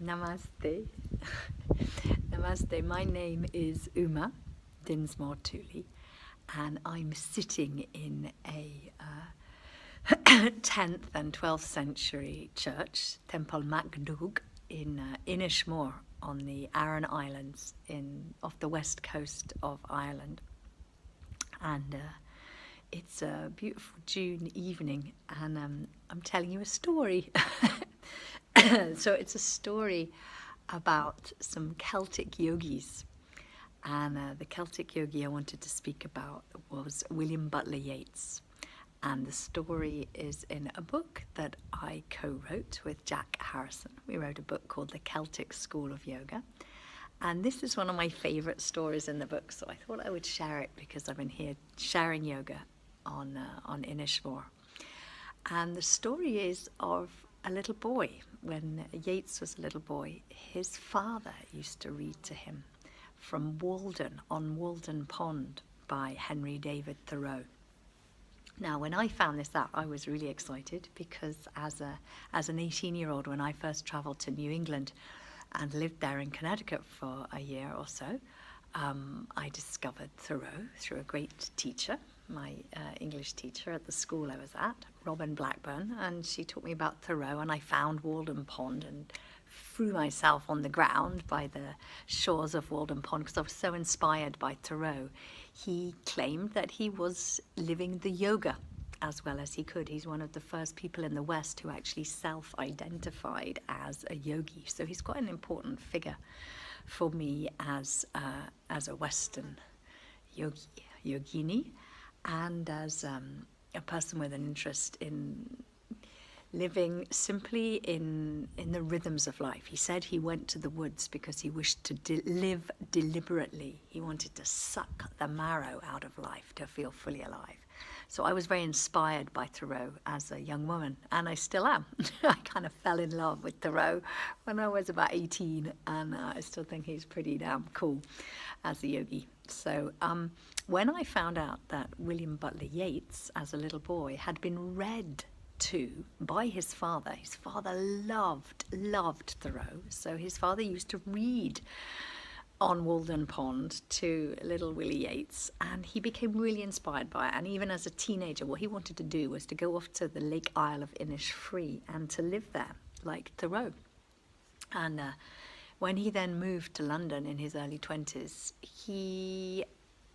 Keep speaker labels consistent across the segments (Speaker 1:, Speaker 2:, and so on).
Speaker 1: Namaste. Namaste. My name is Uma Dinsmore-Tuli, and I'm sitting in a 10th and 12th century church, Temple Macdug, in Inishmore on the Aran Islands off the west coast of Ireland. And it's a beautiful June evening, and I'm telling you a story. So it's a story about some Celtic yogis. And the Celtic yogi I wanted to speak about was William Butler Yeats. And the story is in a book that I co-wrote with Jack Harrison. We wrote a book called The Celtic School of Yoga. And this is one of my favourite stories in the book, so I thought I would share it because I've been here sharing yoga on Inishfree. And the story is of a little boy. When Yeats was a little boy, his father used to read to him from Walden, on Walden Pond, by Henry David Thoreau. Now, when I found this out, I was really excited because as an 18-year-old, when I first travelled to New England and lived there in Connecticut for a year or so, I discovered Thoreau through a great teacher, my English teacher at the school I was at, Robin Blackburn, and she taught me about Thoreau, and I found Walden Pond and threw myself on the ground by the shores of Walden Pond because I was so inspired by Thoreau. He claimed that he was living the yoga as well as he could. He's one of the first people in the West who actually self-identified as a yogi. So he's quite an important figure for me as a Western yogini, and as a person with an interest in living simply in the rhythms of life. He said he went to the woods because he wished to live deliberately. He wanted to suck the marrow out of life to feel fully alive. So I was very inspired by Thoreau as a young woman, and I still am. I kind of fell in love with Thoreau when I was about 18, and I still think he's pretty damn cool as a yogi. So when I found out that William Butler Yeats, as a little boy, had been read to by his father loved Thoreau. So his father used to read on Walden Pond to little Willie Yeats, and he became really inspired by it. And even as a teenager, what he wanted to do was to go off to the Lake Isle of Inishfree and to live there like Thoreau. And when he then moved to London in his early 20s, he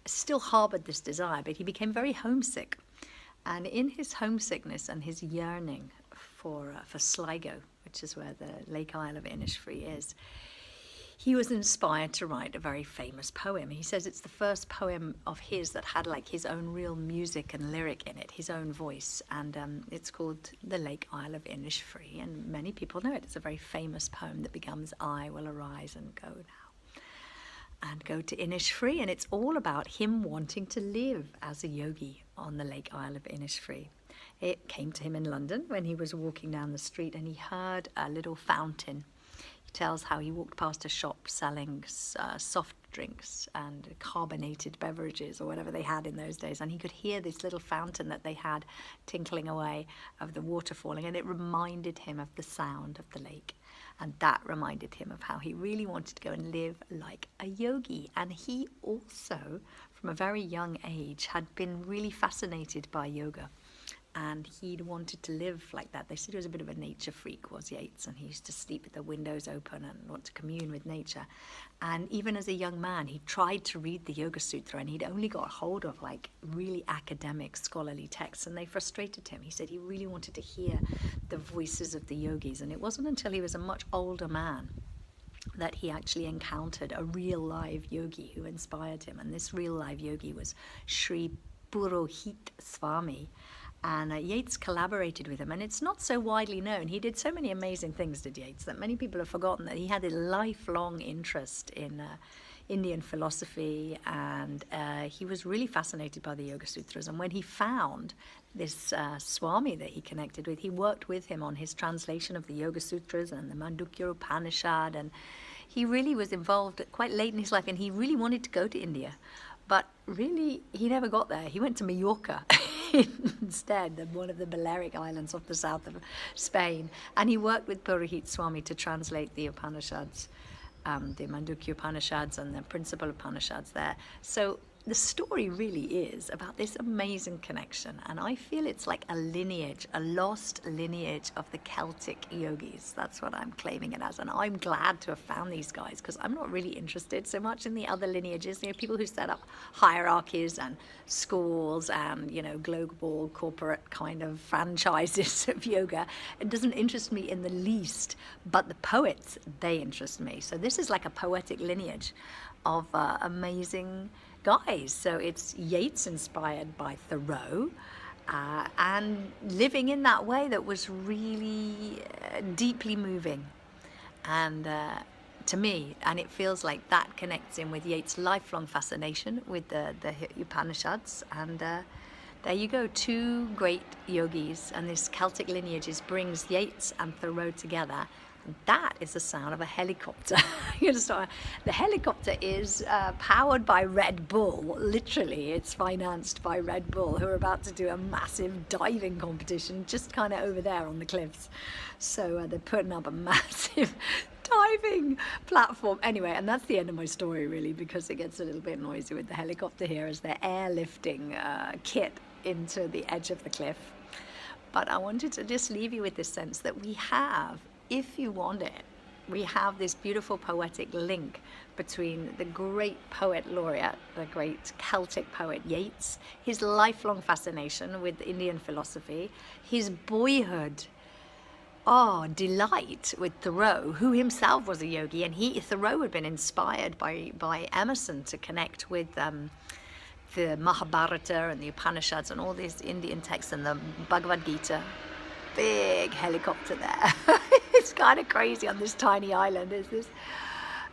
Speaker 1: still harbored this desire, but he became very homesick. And in his homesickness and his yearning for Sligo, which is where the Lake Isle of Inishfree is, he was inspired to write a very famous poem. He says it's the first poem of his that had like his own real music and lyric in it, his own voice, and it's called The Lake Isle of Inishfree, and many people know it. It's a very famous poem that becomes I will arise and go now, and go to Inishfree, and it's all about him wanting to live as a yogi on the Lake Isle of Inishfree. It came to him in London when he was walking down the street and he heard a little fountain. He tells how he walked past a shop selling soft drinks and carbonated beverages or whatever they had in those days, and he could hear this little fountain that they had tinkling away of the water falling, and it reminded him of the sound of the lake. And that reminded him of how he really wanted to go and live like a yogi. And he also, from a very young age, had been really fascinated by yoga. And he'd wanted to live like that. They said he was a bit of a nature freak, was Yeats, and he used to sleep with the windows open and want to commune with nature. And even as a young man, he tried to read the Yoga Sutra, and he'd only got hold of like really academic scholarly texts, and they frustrated him. He said he really wanted to hear the voices of the yogis, and it wasn't until he was a much older man that he actually encountered a real live yogi who inspired him. And this real live yogi was Sri Purohit Swami. And Yeats collaborated with him, and it's not so widely known. He did so many amazing things, did Yeats, that many people have forgotten that he had a lifelong interest in Indian philosophy, and he was really fascinated by the Yoga Sutras. And when he found this Swami that he connected with, he worked with him on his translation of the Yoga Sutras and the Mandukya Upanishad, and he really was involved quite late in his life, and he really wanted to go to India. But really, he never got there. He went to Mallorca. instead, one of the Balearic Islands off the south of Spain. And he worked with Purohit Swami to translate the Upanishads, the Mandukya Upanishads and the principal Upanishads there. So the story really is about this amazing connection, and I feel it's like a lineage, a lost lineage of the Celtic Yogis. That's what I'm claiming it as, and I'm glad to have found these guys, because I'm not really interested so much in the other lineages, people who set up hierarchies and schools and, global corporate kind of franchises of yoga. It doesn't interest me in the least, but the poets, they interest me. So this is like a poetic lineage of amazing guys. So it's Yeats inspired by Thoreau, and living in that way that was really deeply moving, and to me, and it feels like that connects in with Yeats' lifelong fascination with the Upanishads. And there you go, two great yogis, and this Celtic lineage brings Yeats and Thoreau together. That is the sound of a helicopter. The helicopter is powered by Red Bull. Literally, it's financed by Red Bull, who are about to do a massive diving competition just kind of over there on the cliffs. So they're putting up a massive diving platform. Anyway, and that's the end of my story, really, because it gets a little bit noisy with the helicopter here as they're airlifting kit into the edge of the cliff. But I wanted to just leave you with this sense that we have, if you want it, we have this beautiful poetic link between the great poet laureate, the great Celtic poet Yeats, his lifelong fascination with Indian philosophy, his boyhood delight with Thoreau, who himself was a yogi, and Thoreau had been inspired by Emerson to connect with the Mahabharata and the Upanishads and all these Indian texts and the Bhagavad Gita. Big helicopter there. It's kind of crazy on this tiny island, is this?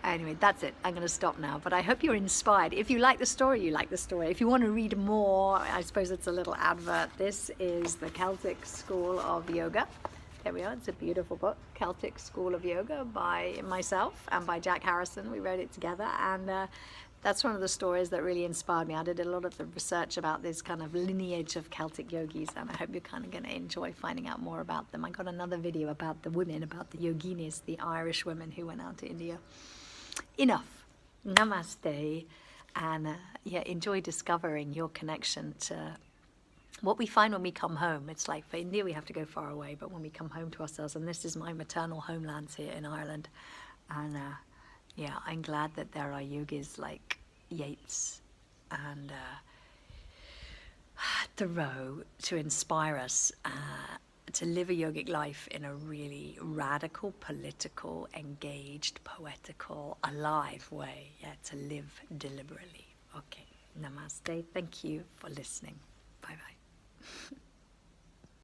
Speaker 1: Anyway, that's it. I'm going to stop now. But I hope you're inspired. If you like the story, you like the story. If you want to read more, I suppose it's a little advert. This is the Celtic School of Yoga. There we are. It's a beautiful book, Celtic School of Yoga, by myself and by Jack Harrison. We wrote it together, and that's one of the stories that really inspired me. I did a lot of the research about this kind of lineage of Celtic yogis, and I hope you're kind of going to enjoy finding out more about them. I got another video about the women, about the yoginis, the Irish women who went out to India. Enough. Namaste. And enjoy discovering your connection to what we find when we come home. It's like for India, we have to go far away, but when we come home to ourselves, and this is my maternal homeland here in Ireland, and I'm glad that there are yogis like Yeats and Thoreau to inspire us to live a yogic life in a really radical, political, engaged, poetical, alive way. To live deliberately. Okay, namaste. Thank you for listening. Bye-bye.